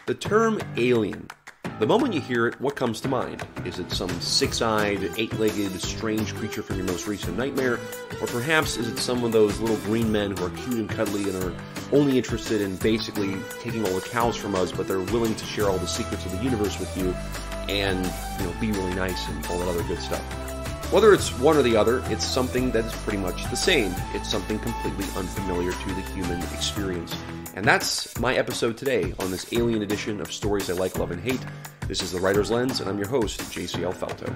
The term alien. The moment you hear it, what comes to mind? Is it some six-eyed, eight-legged, strange creature from your most recent nightmare? Or perhaps is it some of those little green men who are cute and cuddly and are only interested in basically taking all the cows from us, but they're willing to share all the secrets of the universe with you and, be really nice and all that other good stuff? Whether it's one or the other, it's something that is pretty much the same. It's something completely unfamiliar to the human experience. And that's my episode today on this alien edition of Stories I Like, Love, and Hate. This is The Writer's Lens, and I'm your host, JCL Falto.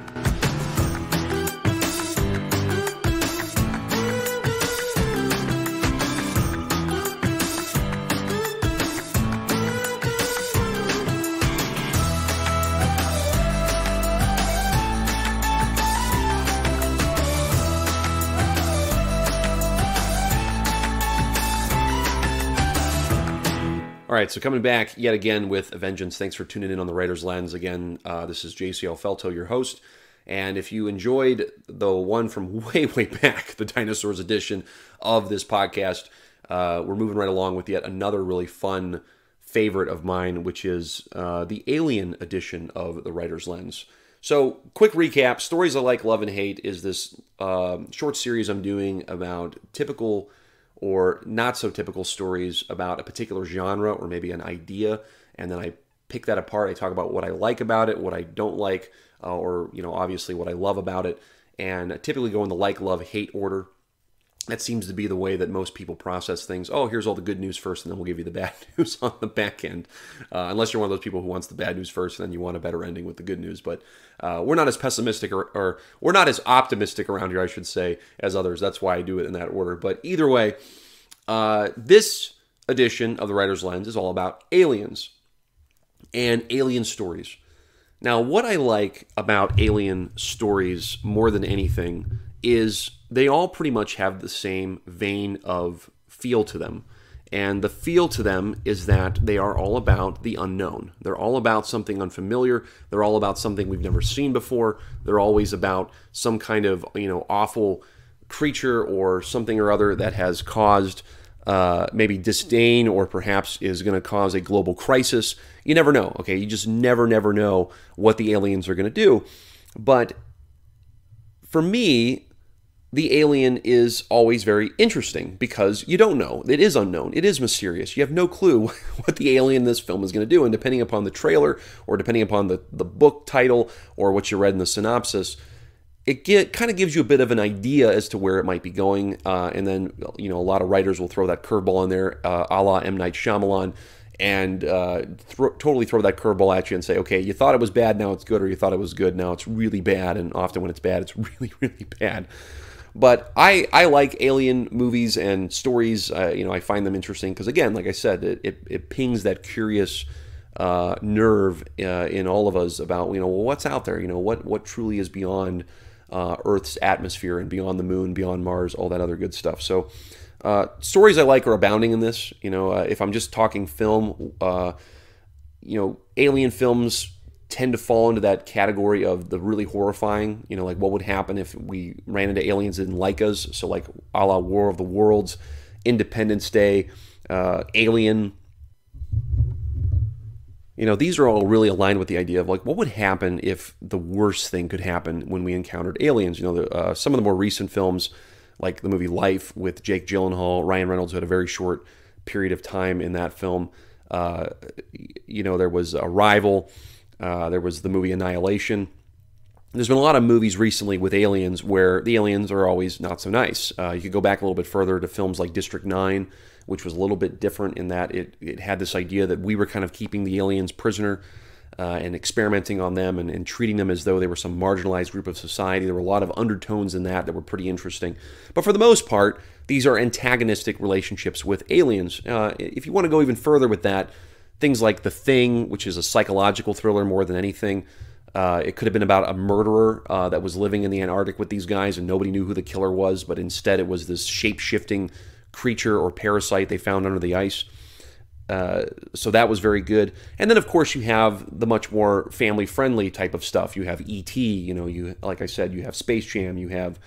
All right, so coming back yet again with a vengeance. Thanks for tuning in on The Writer's Lens. Again, this is JCL Felto, your host. And if you enjoyed the one from way back, the Dinosaurs edition of this podcast, we're moving right along with yet another really fun favorite of mine, which is the Alien edition of The Writer's Lens. So, quick recap. Stories I Like, Love, and Hate is this short series I'm doing about typical or not so typical stories about a particular genre or maybe an idea, and then I pick that apart. I talk about what I like about it, what I don't like, or obviously what I love about it, and I typically go in the like, love, hate order. That seems to be the way that most people process things. Oh, here's all the good news first, and then we'll give you the bad news on the back end. Unless you're one of those people who wants the bad news first, and then you want a better ending with the good news. But we're not as pessimistic, or we're not as optimistic around here, I should say, as others. That's why I do it in that order. But either way, this edition of The Writer's Lens is all about aliens and alien stories. Now, what I like about alien stories more than anything is they all pretty much have the same vein of feel to them. And the feel to them is that they are all about the unknown. They're all about something unfamiliar. They're all about something we've never seen before. They're always about some kind of, awful creature or something or other that has caused maybe disdain or perhaps is going to cause a global crisis. You never know, okay? You just never know what the aliens are going to do. But for me, the alien is always very interesting because you don't know. It is unknown. It is mysterious. You have no clue what the alien in this film is going to do. And depending upon the trailer or depending upon the book title or what you read in the synopsis, it kind of gives you a bit of an idea as to where it might be going. And then, a lot of writers will throw that curveball in there, a la M. Night Shyamalan, and totally throw that curveball at you and say, okay, you thought it was bad, now it's good, or you thought it was good, now it's really bad. And often when it's bad, it's really bad. But I like alien movies and stories. I find them interesting because, again, like I said, it pings that curious nerve in all of us about, what's out there, what truly is beyond Earth's atmosphere and beyond the moon, beyond Mars, all that other good stuff. So stories I like are abounding in this. If I'm just talking film, alien films tend to fall into that category of the really horrifying, like what would happen if we ran into aliens that didn't like us. So like a la War of the Worlds, Independence Day, Alien. These are all really aligned with the idea of like what would happen if the worst thing could happen when we encountered aliens. Some of the more recent films, like the movie Life with Jake Gyllenhaal, Ryan Reynolds, who had a very short period of time in that film. There was Arrival. There was the movie Annihilation. There's been a lot of movies recently with aliens where the aliens are always not so nice. You could go back a little bit further to films like District 9, which was a little bit different in that it had this idea that we were kind of keeping the aliens prisoner and experimenting on them and treating them as though they were some marginalized group of society. There were a lot of undertones in that were pretty interesting. But for the most part, these are antagonistic relationships with aliens. If you want to go even further with that, things like The Thing, which is a psychological thriller more than anything. It could have been about a murderer that was living in the Antarctic with these guys and nobody knew who the killer was, but instead it was this shape-shifting creature or parasite they found under the ice. So that was very good. And then, of course, you have the much more family-friendly type of stuff. You have E.T., you like I said, you have Space Jam, you have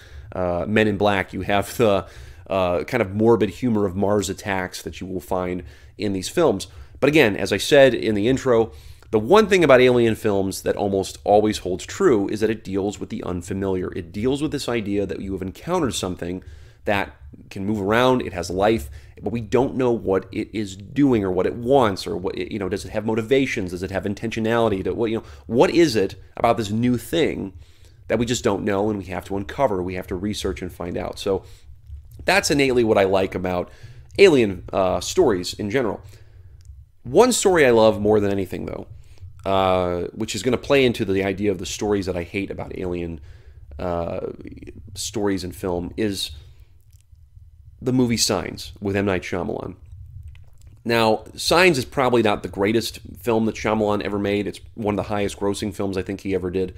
Men in Black, you have the kind of morbid humor of Mars Attacks that you will find in these films. But again, as I said in the intro, the one thing about alien films that almost always holds true is that it deals with the unfamiliar. It deals with this idea that you have encountered something that can move around, it has life, but we don't know what it is doing or what it wants, or what it, does it have motivations? Does it have intentionality? What is it about this new thing that we just don't know, and we have to uncover, we have to research and find out. So that's innately what I like about alien stories in general. One story I love more than anything, though, which is going to play into the idea of the stories that I hate about alien stories in film, is the movie Signs with M. Night Shyamalan. Now, Signs is probably not the greatest film that Shyamalan ever made. It's one of the highest grossing films I think he ever did.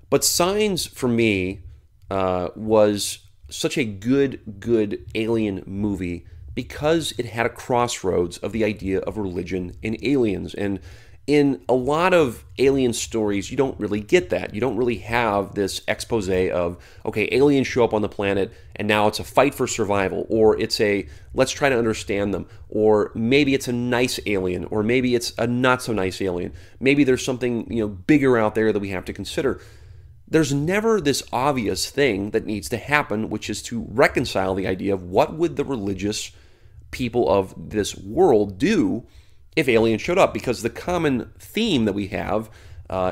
But Signs, for me, was such a good alien movie because it had a crossroads of the idea of religion and aliens. And in a lot of alien stories, you don't really get that. You don't really have this expose of, okay, aliens show up on the planet and now it's a fight for survival, or it's a let's try to understand them, or maybe it's a nice alien, or maybe it's a not so nice alien. Maybe there's something bigger out there that we have to consider. There's never this obvious thing that needs to happen, which is to reconcile the idea of what would the religious people of this world do if aliens showed up, because the common theme that we have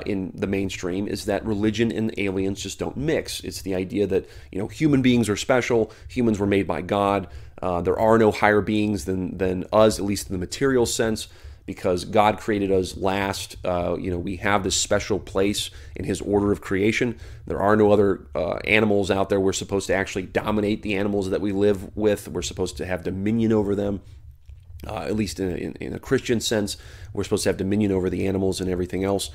in the mainstream is that religion and aliens just don't mix. It's the idea that human beings are special, humans were made by God, there are no higher beings than us, at least in the material sense, because God created us last. We have this special place in His order of creation. There are no other animals out there. We're supposed to actually dominate the animals that we live with. We're supposed to have dominion over them. At least in a Christian sense, we're supposed to have dominion over the animals and everything else.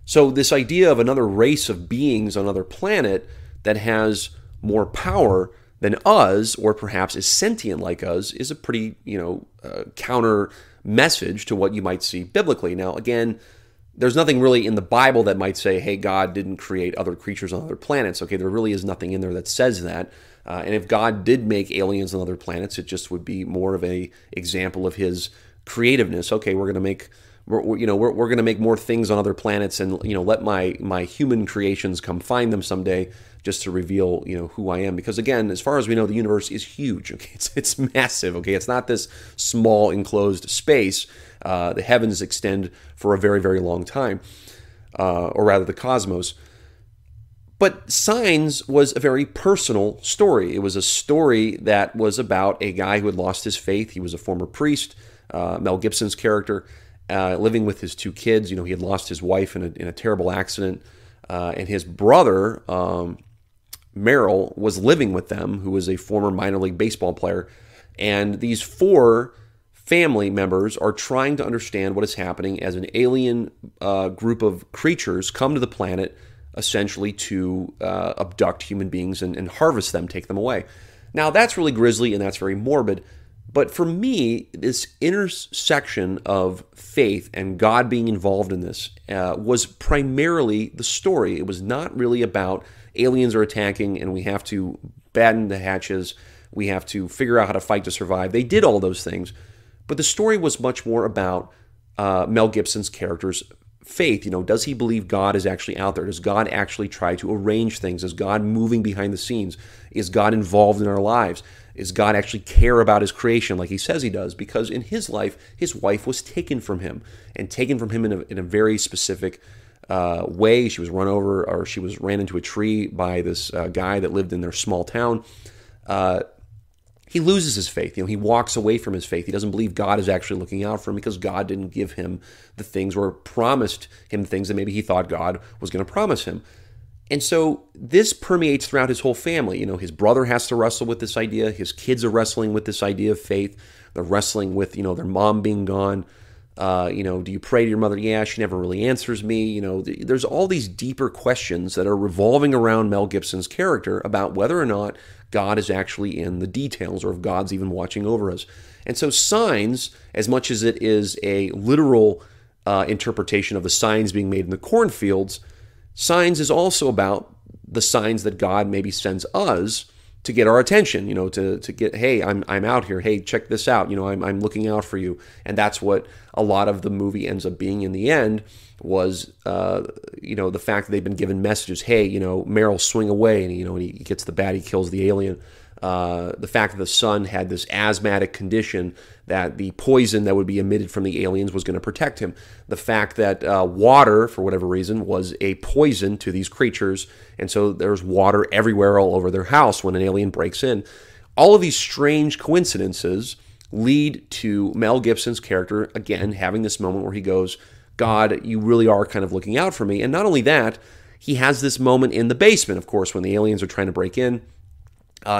So this idea of another race of beings on another planet that has more power than us, or perhaps is sentient like us, is a pretty, counter message to what you might see biblically. Now, again, there's nothing really in the Bible that might say, hey, God didn't create other creatures on other planets. Okay, there really is nothing in there that says that. And if God did make aliens on other planets, it just would be more of a example of His creativeness. Okay, we're going to make more things on other planets, and let my human creations come find them someday, just to reveal who I am. Because again, as far as we know, the universe is huge. Okay, it's massive. Okay, it's not this small enclosed space. The heavens extend for a very, very long time, or rather, the cosmos. But Signs was a very personal story. It was a story that was about a guy who had lost his faith. He was a former priest, Mel Gibson's character, living with his two kids. He had lost his wife in a terrible accident, and his brother, Merrill, was living with them, who was a former minor league baseball player. And these four family members are trying to understand what is happening as an alien group of creatures come to the planet, essentially to abduct human beings and harvest them, take them away. Now, that's really grisly and that's very morbid. But for me, this intersection of faith and God being involved in this was primarily the story. It was not really about aliens are attacking and we have to batten the hatches. We have to figure out how to fight to survive. They did all those things. But the story was much more about Mel Gibson's character's faith. Does he believe God is actually out there? Does God actually try to arrange things? Is God moving behind the scenes? Is God involved in our lives? Is God actually care about His creation like He says He does? Because in his life, his wife was taken from him, and taken from him in a very specific way. She was run over, or she was ran into a tree by this guy that lived in their small town. He loses his faith. He walks away from his faith. He doesn't believe God is actually looking out for him because God didn't give him the things, or promised him things that maybe he thought God was going to promise him. And so this permeates throughout his whole family. His brother has to wrestle with this idea. His kids are wrestling with this idea of faith. They're wrestling with, their mom being gone. Do you pray to your mother? Yeah, she never really answers me. There's all these deeper questions that are revolving around Mel Gibson's character about whether or not God is actually in the details, or if God's even watching over us. And so Signs, as much as it is a literal interpretation of the signs being made in the cornfields, Signs is also about the signs that God maybe sends us to get our attention, to get, hey, I'm out here. Hey, check this out. I'm looking out for you. And that's what a lot of the movie ends up being in the end was, the fact that they've been given messages. Hey, Meryl, swing away. And, and he gets the bat, he kills the alien. The fact that the son had this asthmatic condition, that the poison that would be emitted from the aliens was going to protect him. The fact that water, for whatever reason, was a poison to these creatures, and so there's water everywhere all over their house when an alien breaks in. All of these strange coincidences lead to Mel Gibson's character, again, having this moment where he goes, God, you really are kind of looking out for me. And not only that, he has this moment in the basement, of course, when the aliens are trying to break in.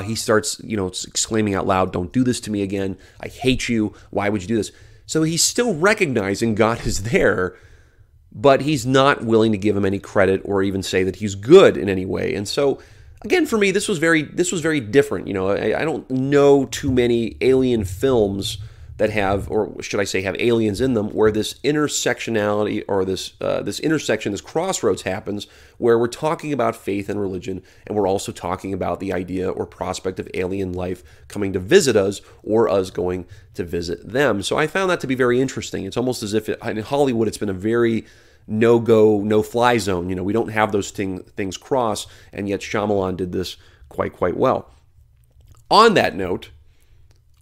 He starts, exclaiming out loud, don't do this to me again. I hate you. Why would you do this? So he's still recognizing God is there, but he's not willing to give him any credit or even say that he's good in any way. And so, again, for me, this was very different. I don't know too many alien films that have, or should I say have aliens in them, where this intersectionality or this intersection, this crossroads happens, where we're talking about faith and religion, and we're also talking about the idea or prospect of alien life coming to visit us or us going to visit them. So I found that to be very interesting. It's almost as if in Hollywood it's been a very no-go, no-fly zone. We don't have those things cross, and yet Shyamalan did this quite well. On that note,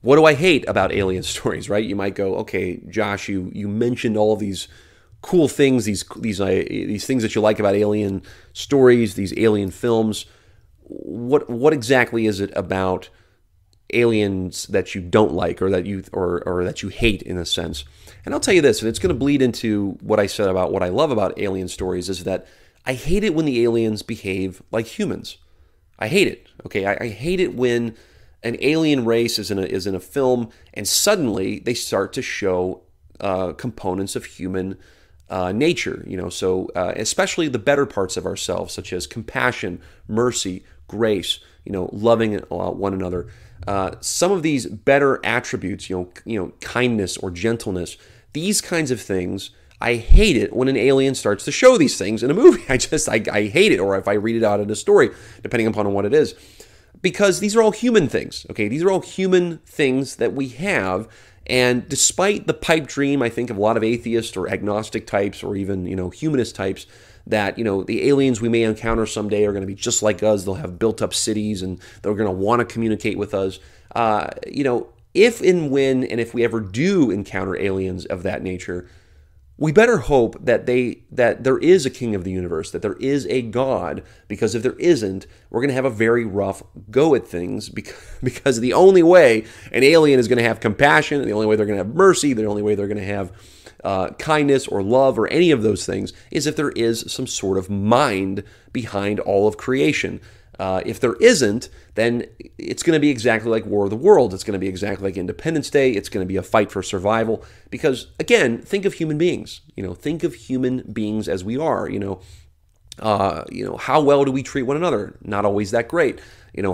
what do I hate about alien stories, right? You might go, okay, Josh, you mentioned all of these cool things, these things that you like about alien stories, these alien films. What exactly is it about aliens that you don't like, or that you hate in a sense? And I'll tell you this, and it's going to bleed into what I said about what I love about alien stories, is that I hate it when the aliens behave like humans. I hate it. Okay, I hate it when an alien race is in a film, and suddenly they start to show components of human nature. So especially the better parts of ourselves, such as compassion, mercy, grace. Loving one another. Some of these better attributes, kindness or gentleness. These kinds of things. I hate it when an alien starts to show these things in a movie. I hate it, or if I read it out in a story, depending upon what it is. Because these are all human things, okay? These are all human things that we have, and despite the pipe dream, I think, of a lot of atheist or agnostic types, or even, humanist types, that, the aliens we may encounter someday are going to be just like us. They'll have built-up cities, and they're going to want to communicate with us. If and when, and if we ever do encounter aliens of that nature, we better hope that there is a king of the universe, that there is a God, because if there isn't, we're going to have a very rough go at things, because the only way an alien is going to have compassion, the only way they're going to have mercy, the only way they're going to have kindness or love or any of those things is if there is some sort of mind behind all of creation. If there isn't, then it's going to be exactly like War of the Worlds. It's going to be exactly like Independence Day. It's going to be a fight for survival. Because, again, think of human beings. Think of human beings as we are. How well do we treat one another? Not always that great.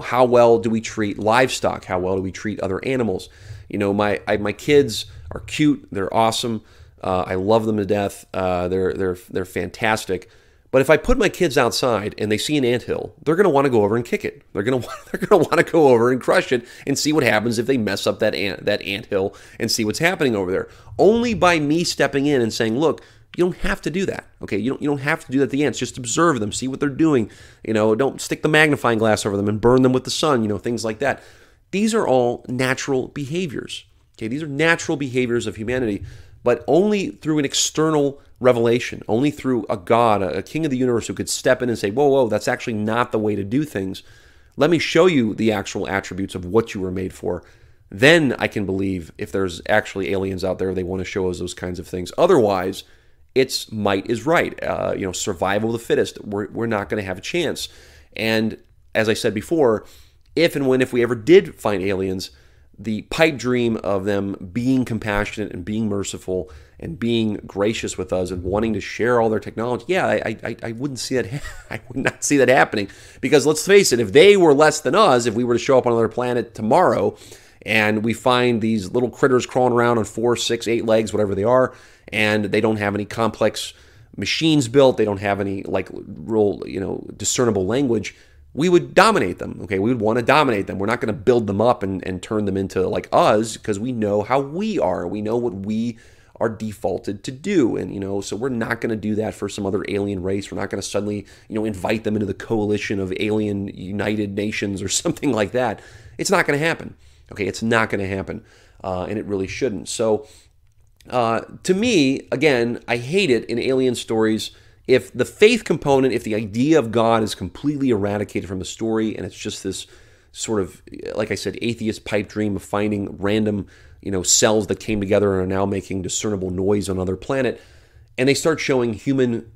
How well do we treat livestock? How well do we treat other animals? My kids are cute. They're awesome. I love them to death. They're fantastic. But if I put my kids outside and they see an anthill, they're going to want to go over and kick it. They're going to want to go over and crush it and see what happens if they mess up that anthill and see what's happening over there. Only by me stepping in and saying, look, you don't have to do that. Okay, you don't have to do that to the ants. Just observe them, see what they're doing. Don't stick the magnifying glass over them and burn them with the sun. Things like that. These are all natural behaviors. Okay, these are natural behaviors of humanity, but only through an external revelation, only through a God, a king of the universe who could step in and say, whoa, that's actually not the way to do things. Let me show you the actual attributes of what you were made for. Then I can believe if there's actually aliens out there, they want to show us those kinds of things. Otherwise, it's might is right. Survival of the fittest. We're not going to have a chance. And as I said before, if we ever did find aliens, the pipe dream of them being compassionate and being merciful and being gracious with us and wanting to share all their technology, I wouldn't see that. I would not see that happening, because let's face it, if they were less than us, if we were to show up on another planet tomorrow and we find these little critters crawling around on 4, 6, 8 legs, whatever they are, and they don't have any complex machines built, they don't have any real discernible language, we would dominate them. Okay, we would want to dominate them. We're not going to build them up and turn them into like us, because we know how we are. We know what we are defaulted to do, and so we're not going to do that for some other alien race. We're not going to suddenly invite them into the coalition of alien United Nations or something like that. It's not going to happen. Okay, it's not going to happen, and it really shouldn't. So to me, again, I hate it in alien stories if the faith component, if the idea of God is completely eradicated from the story, and it's just this sort of, like I said, atheist pipe dream of finding random, cells that came together and are now making discernible noise on another planet, and they start showing human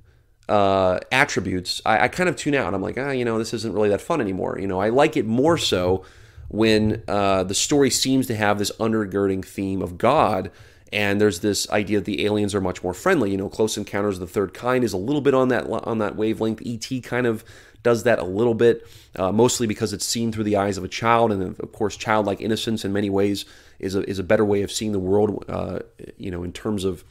attributes, I kind of tune out. I'm like, this isn't really that fun anymore. I like it more so when the story seems to have this undergirding theme of God. And there's this idea that the aliens are much more friendly. Close Encounters of the Third Kind is a little bit on that wavelength. E.T. kind of does that a little bit, mostly because it's seen through the eyes of a child, and of course, childlike innocence in many ways is a better way of seeing the world. In terms of,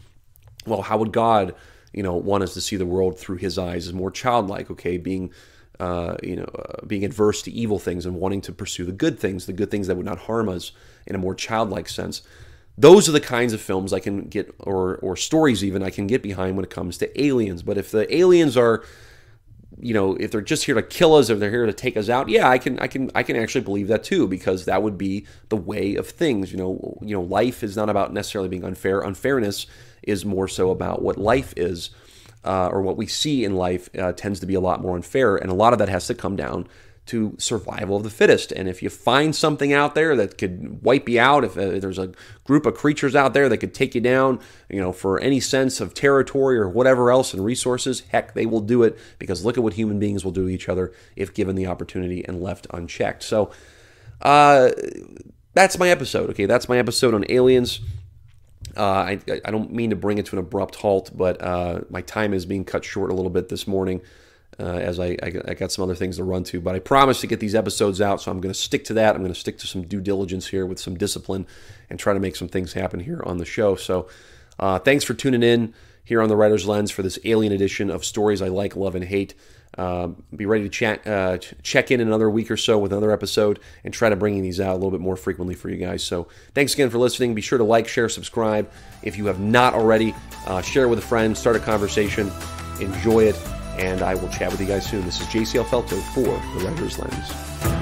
well, how would God, want us to see the world through His eyes? Is more childlike. Okay, being adverse to evil things and wanting to pursue the good things that would not harm us in a more childlike sense. Those are the kinds of films I can get, or stories even, I can get behind when it comes to aliens. But if the aliens are, if they're just here to kill us, if they're here to take us out, yeah, I can actually believe that too, because that would be the way of things. Life is not about necessarily being unfair. Unfairness is more so about what life is, or what we see in life tends to be a lot more unfair, and a lot of that has to come down to survival of the fittest. And if you find something out there that could wipe you out, if there's a group of creatures out there that could take you down, for any sense of territory or whatever else and resources, heck, they will do it, because look at what human beings will do to each other if given the opportunity and left unchecked. So that's my episode. Okay, that's my episode on aliens. I don't mean to bring it to an abrupt halt, but my time is being cut short a little bit this morning. As I got some other things to run to, but I promised to get these episodes out, so I'm going to stick to that. I'm going to stick to some due diligence here with some discipline and try to make some things happen here on the show. So thanks for tuning in here on The Writer's Lens for this alien edition of Stories I Like, Love, and Hate. Be ready to check in another week or so with another episode and try to bring these out a little bit more frequently for you guys. So thanks again for listening. Be sure to like, share, subscribe. If you have not already, share with a friend, start a conversation, enjoy it. And I will chat with you guys soon. This is JCL Felto for The Writer's Lens.